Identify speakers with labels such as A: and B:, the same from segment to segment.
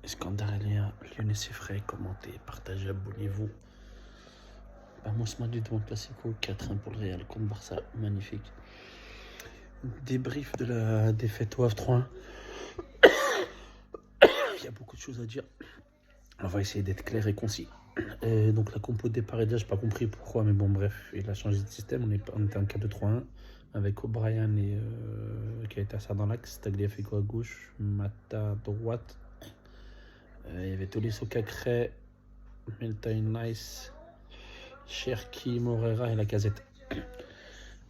A: Iskandar Lyonnais c'est frais, commenté, partagé, abonnez-vous. Vamos Madrid mon Classico, 4-1 pour le Real contre Barça, magnifique. Débrief de la défaite au Havre 3-1. Il y a beaucoup de choses à dire. On va essayer d'être clair et concis. Donc la compo de départ est déjà, j'ai pas compris pourquoi, mais bon bref, il a changé de système. On était en 4-2-3-1 avec O'Brien et Keita dans l'axe, Tagliafico à gauche, Mata à droite. Il y avait Tolisso Cacré, Milton Nice, Cherki, Morera et Lacazette.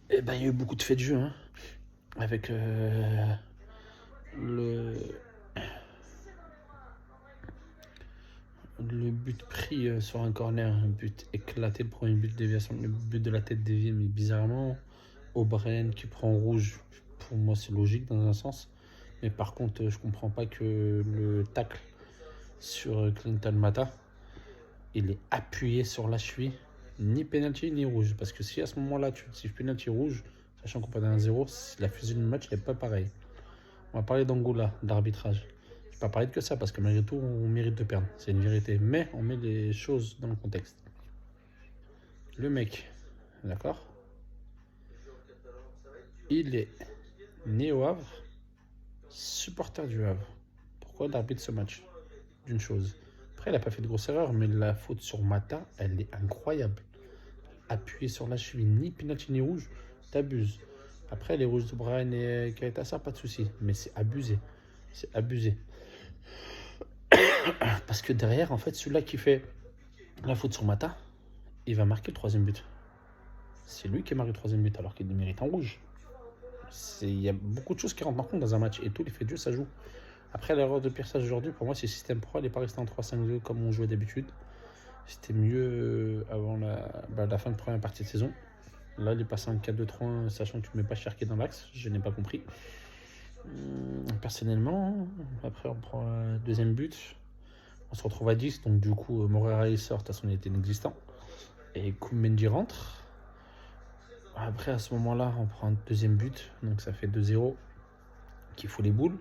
A: Et ben il y a eu beaucoup de faits de jeu, hein, avec le but pris sur un corner, un but éclaté, le premier but de déviation, le but de la tête déviée, mais bizarrement, O'Brien qui prend rouge, pour moi c'est logique dans un sens, mais par contre je comprends pas que le tacle sur Clinton Mata, il est appuyé sur la cheville, ni penalty ni rouge, parce que si à ce moment-là tu siffles penalty rouge, sachant qu'on perd 1-0, la fusion du match n'est pas pareille. On va parler d'Angola, d'arbitrage. Je ne vais pas parler de que ça, parce que malgré tout, on mérite de perdre. C'est une vérité. Mais on met les choses dans le contexte. Le mec, d'accord, il est né au Havre, supporter du Havre. Pourquoi l'arbitre ce match? D'une chose. Après, il n'a pas fait de grosse erreur, mais la faute sur Mata, elle est incroyable. Appuyé sur la cheville, ni penalty ni rouge, t'abuses. Après, les rouges de Brian et Keita, ça, pas de souci. Mais c'est abusé. C'est abusé. Parce que derrière, en fait, celui-là qui fait la faute sur Mata, il va marquer le troisième but. C'est lui qui marque le troisième but alors qu'il mérite en rouge. Il y a beaucoup de choses qui rentrent en compte dans un match et tous les faits de jeu, ça joue. Après, l'erreur de Pierre aujourd'hui, pour moi, c'est système pro. Il n'est pas resté en 3-5-2 comme on jouait d'habitude. C'était mieux avant la fin de première partie de saison. Là, il est passé en 4-2-3-1, sachant que tu ne mets pas Cherki dans l'axe. Je n'ai pas compris. Personnellement, après, on prend un deuxième but. On se retrouve à 10, donc du coup, Morera il sort, de toute façon, il était inexistant. Et Koumbendi rentre. Après, à ce moment-là, on prend un deuxième but, donc ça fait 2-0, qui fout les boules.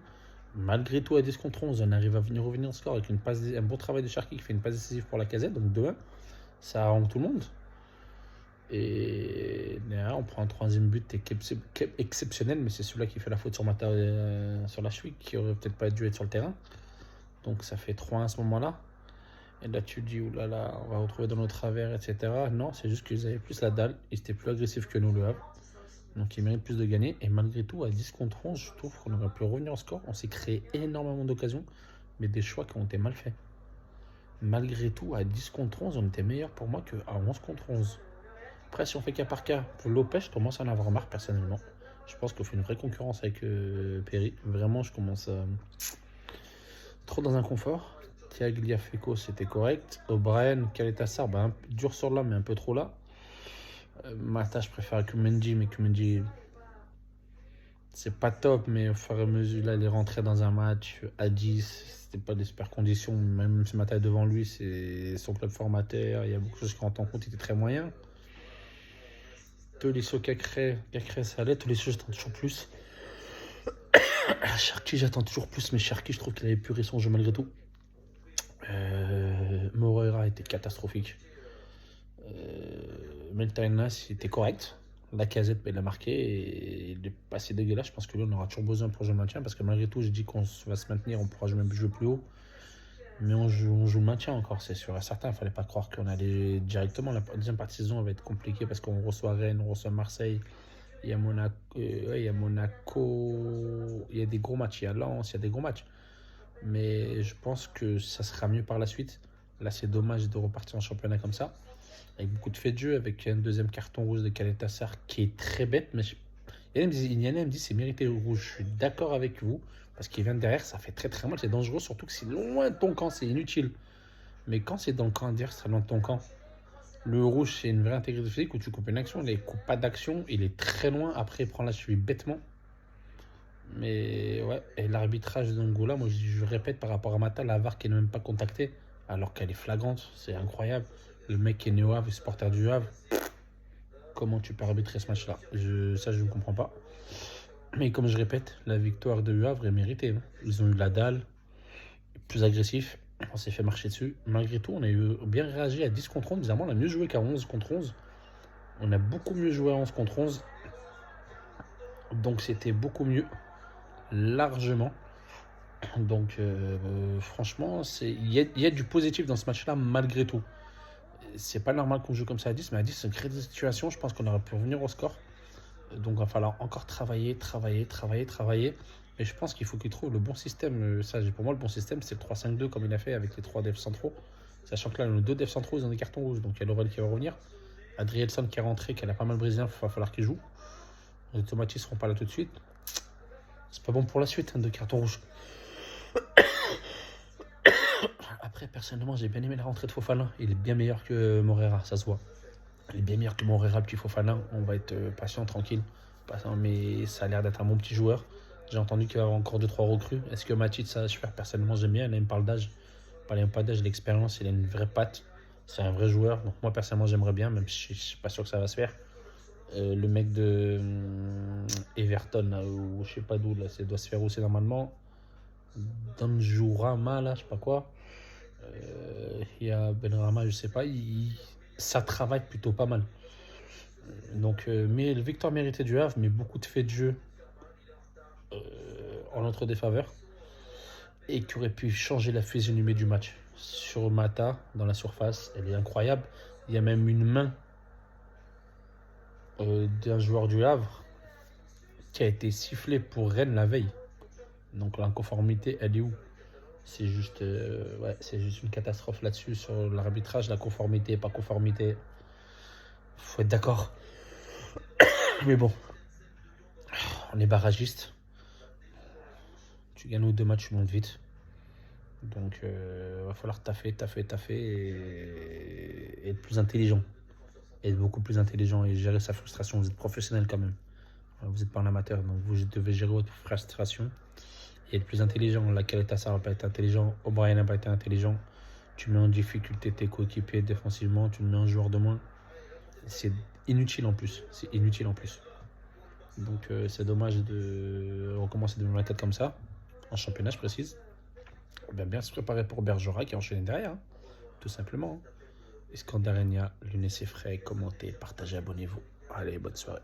A: Malgré tout, à 10 contre 11, on arrive à revenir au score avec un bon travail de Cherki qui fait une passe décisive pour Lacazette, donc 2-1. Ça arrange tout le monde. Et derrière, on prend un troisième but exceptionnel, mais c'est celui-là qui fait la faute sur Mata sur la cheville, qui aurait peut-être pas dû être sur le terrain. Donc ça fait 3-1 à ce moment-là. Et là, tu te dis, oulala, on va retrouver dans nos travers, etc. Non, c'est juste qu'ils avaient plus la dalle. Ils étaient plus agressifs que nous, le Havre. Donc, ils méritent plus de gagner. Et malgré tout, à 10 contre 11, je trouve qu'on aurait pu revenir au score. On s'est créé énormément d'occasions, mais des choix qui ont été mal faits. Malgré tout, à 10 contre 11, on était meilleur pour moi qu'à 11 contre 11. Après, si on fait cas par cas, pour Lopez, je commence à en avoir marre personnellement. Je pense qu'on fait une vraie concurrence avec Perry. Vraiment, je commence à trop dans un confort. Tagliafico, c'était correct. O'Brien, Caleta-Sar, dur sur l'homme, mais un peu trop là. Mata, je préfère Koumbendi, mais Koumbendi, c'est pas top, mais au fur et à mesure, là, il est rentré dans un match à 10. C'était pas des super conditions. Même si Mata est devant lui, c'est son club formateur. Il y a beaucoup de choses qui rentrent en compte. Il était très moyen. Tolisso Cacré, ça allait. Tolisso, j'attends toujours plus. Cherki, j'attends toujours plus, mais Cherki, je trouve qu'il avait épuré son jeu malgré tout. Morera était catastrophique. Meltainas, il était correct. Lacazette, il a marqué et il est pas assez dégueulasse. Je pense que lui, on aura toujours besoin pour jouer le maintien parce que malgré tout, je dis qu'on va se maintenir, on pourra même jouer plus haut. Mais on joue le maintien encore, c'est sûr et certain. Il ne fallait pas croire qu'on allait directement. La deuxième partie de saison va être compliquée parce qu'on reçoit Rennes, on reçoit Marseille. Il y a Monaco, il y a des gros matchs. Il y a Lens, il y a des gros matchs. Mais je pense que ça sera mieux par la suite. Là, c'est dommage de repartir en championnat comme ça, avec beaucoup de faits de jeu, avec un deuxième carton rouge de Caleta-Sar qui est très bête. Mais Yana me dit c'est mérité le rouge. Je suis d'accord avec vous, parce qu'il vient de derrière, ça fait très très mal, c'est dangereux, surtout que c'est loin de ton camp, c'est inutile. Mais quand c'est dans le camp adverse, c'est loin de ton camp. Le rouge, c'est une vraie intégrité physique où tu coupes une action, il ne coupe pas d'action, il est très loin, après il prend la cheville bêtement. Mais ouais, et l'arbitrage d'Angola, moi je répète par rapport à Mata, la VAR qui n'est même pas contactée, alors qu'elle est flagrante, c'est incroyable. Le mec qui est né au Havre, supporter du Havre, comment tu peux arbitrer ce match-là? Ça, je ne comprends pas. Mais comme je répète, la victoire de Havre est méritée, hein. Ils ont eu la dalle, plus agressif. On s'est fait marcher dessus. Malgré tout, on a eu bien réagi à 10 contre 11. Bizarrement, on a mieux joué qu'à 11 contre 11. On a beaucoup mieux joué à 11 contre 11. Donc c'était beaucoup mieux. Largement. Donc franchement, il y a du positif dans ce match-là malgré tout. C'est pas normal qu'on joue comme ça à 10, mais à 10, c'est une créée de situation. Je pense qu'on aurait pu revenir au score. Donc il va falloir encore travailler. Mais je pense qu'il faut qu'il trouve le bon système. Ça, pour moi, le bon système, c'est le 3-5-2 comme il a fait avec les 3 devs centraux. Sachant que là, nos 2 devs centraux, ils ont des cartons rouges. Donc il y a Lovell qui va revenir. Adrielson qui est rentré, qui a pas mal brésilien, il va falloir qu'il joue. Les automatistes seront pas là tout de suite. C'est pas bon pour la suite, hein, de cartons rouges. Après, personnellement, j'ai bien aimé la rentrée de Fofana. Il est bien meilleur que Morera, ça se voit. Il est bien meilleur que Morera, le petit Fofana. On va être patient, tranquille. Mais ça a l'air d'être un bon petit joueur. J'ai entendu qu'il va y avoir encore 2-3 recrues. Est-ce que Matic, ça va se faire? Personnellement, j'aime bien. Là, il me parle d'âge. Il pas d'âge, l'expérience. Il a une vraie patte. C'est un vrai joueur. Donc, moi, personnellement, j'aimerais bien, même si je ne suis pas sûr que ça va se faire. Le mec de Everton, là, ou je sais pas d'où, là, ça doit se faire aussi normalement. Danjurama, là, je sais pas quoi. Il y a Benrahma, je sais pas. Ça travaille plutôt pas mal. Donc, mais le victoire mérité du Havre, mais beaucoup de faits de jeu en notre défaveur et qui aurait pu changer la physionomie du match. Sur Mata, dans la surface, elle est incroyable. Il y a même une main d'un joueur du Havre qui a été sifflé pour Rennes la veille. Donc l'inconformité, elle est où? C'est juste une catastrophe là-dessus sur l'arbitrage, la conformité, pas conformité. Faut être d'accord. Mais bon, on est barragiste. Tu gagnes 2 matchs, tu montes vite. Donc va falloir taffer et être plus intelligent. Être beaucoup plus intelligent et gérer sa frustration. Vous êtes professionnel quand même. Vous n'êtes pas un amateur, donc vous devez gérer votre frustration et être plus intelligent. La Caleta n'a pas été intelligent. O'Brien n'a pas été intelligent. Tu mets en difficulté tes coéquipiers défensivement, tu mets un joueur de moins. C'est inutile en plus. Donc c'est dommage de recommencer de la tête comme ça. En championnat, je précise. Bien se préparer pour Bergerac qui enchaîne derrière. Hein. Tout simplement. Iskandarenia, lunez ses frais, commentez, partagez, abonnez-vous. Allez, bonne soirée.